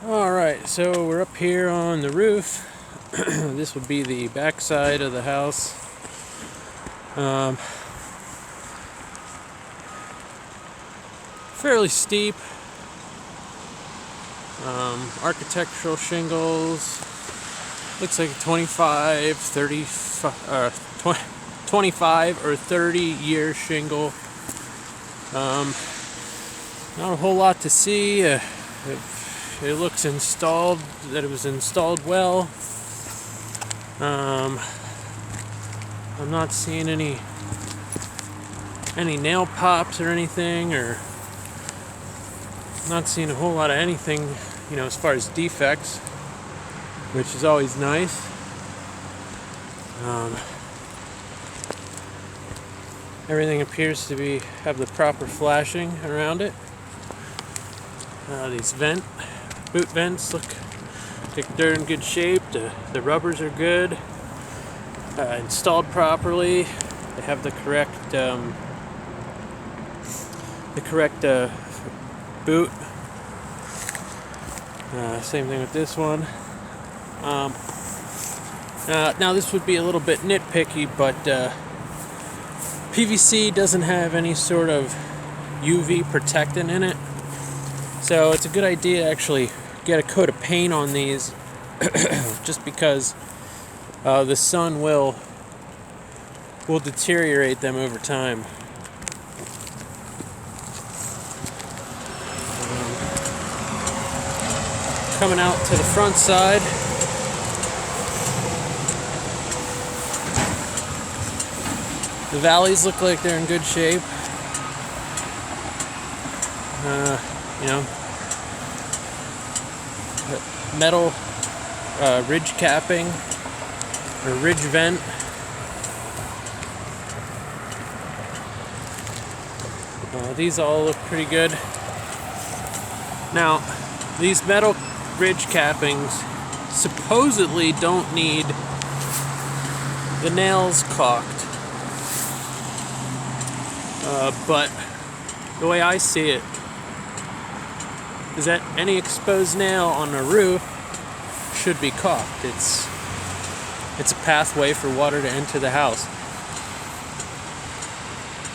Alright, so we're up here on the roof. This would be the back side of the house. Fairly steep. Architectural shingles. Looks like a 25 or 30 year shingle. Not a whole lot to see. It looks installed, that it was installed well. I'm not seeing any nail pops or anything, or not seeing a whole lot of anything, as far as defects, which is always nice. Everything appears to have the proper flashing around it. These boot vents look like they're in good shape. The rubbers are good, installed properly. They have the correct boot. Same thing with this one. Now this would be a little bit nitpicky, but PVC doesn't have any sort of UV protectant in it. So it's a good idea to actually get a coat of paint on these just because the sun will deteriorate them over time. Coming out to the front side, the valleys look like they're in good shape. Metal ridge capping or ridge vent. These all look pretty good. Now, these metal ridge cappings supposedly don't need the nails caulked, but the way I see it is that any exposed nail on a roof should be caulked. It's a pathway for water to enter the house.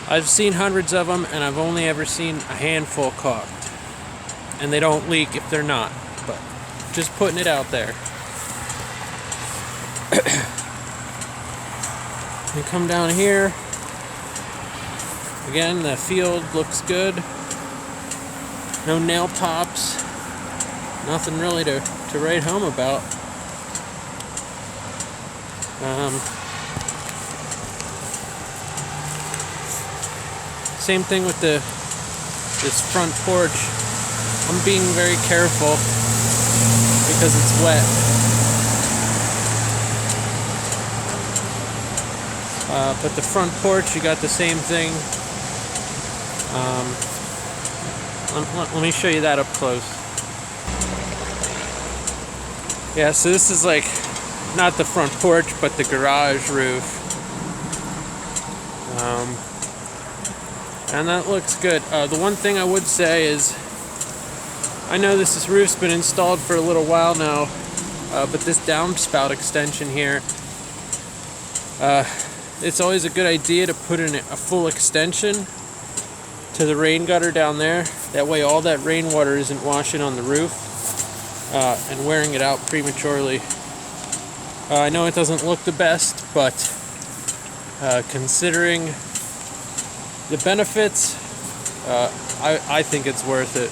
I've seen hundreds of them, and I've only ever seen a handful caulked, and they don't leak if they're not. But just putting it out there. We come down here. Again, the field looks good. No nail pops. Nothing really to write home about. Same thing with this front porch. I'm being very careful because it's wet. But the front porch, you got the same thing. Let me show you that up close. Yeah, so this is like not the front porch, but the garage roof. And that looks good. The one thing I would say is, I know this roof's been installed for a little while now, but this downspout extension here, it's always a good idea to put in a full extension to the rain gutter down there. That way all that rainwater isn't washing on the roof and wearing it out prematurely. I know it doesn't look the best, but considering the benefits, I think it's worth it.